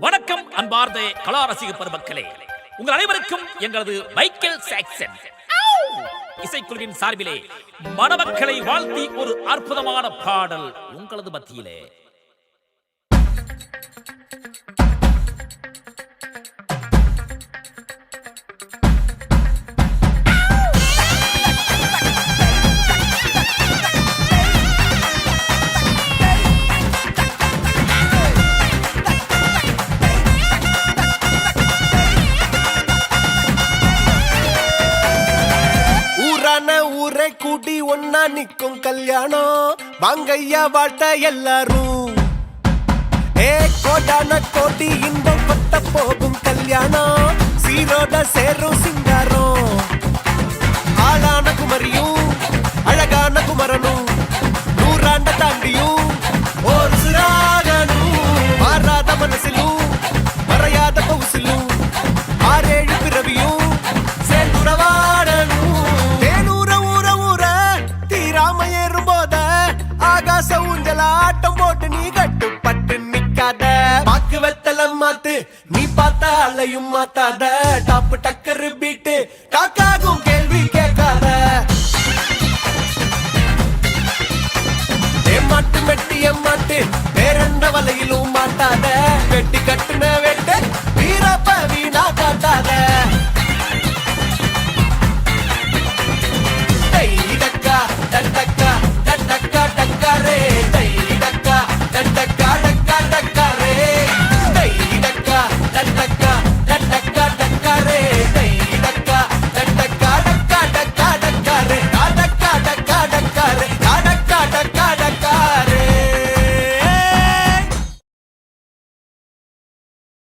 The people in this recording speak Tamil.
வணக்கம் அன்பார்ந்த கலா ரசிக பெருமக்களே, உங்கள் அனைவருக்கும் எங்களது மைக்கேல் சாக்சன் இசைக்குழுவின் சார்பிலே மணமக்களை வாழ்த்தி ஒரு அற்புதமான பாடல் உங்களது மத்தியிலே. ஊரை கூட்டி ஒன்னா நிக்கும் கல்யாணம், வாங்கையா வாழ்த்த எல்லாரும். கோடான கோடி இன்பம் பட்ட போகும் கல்யாணம், சீரோட சேரும் சிங்காரம். ஆளான குமரியும் அழகான குமரனும், நூறாண்ட தாண்டியும் ஒரு சிறாகனும். மாறாத மனசிலும் மறையாத பவுசிலும், 6-7 பிறவியும் சேர்ந்துறவாடனும். ஆகாச ஊஞ்சல ஆட்டம் போட்டு நீ கட்டுப்பட்டு நிக்காத. பாக்கு வெத்தலம் மாத்து நீ பார்த்தா அலையும் மாத்தாத. டாப்பு டக்கரு பீட்டு காக்காகும் கேள்வி கேட்காத. ஏமாட்டு மெட்டி ஏமாட்டு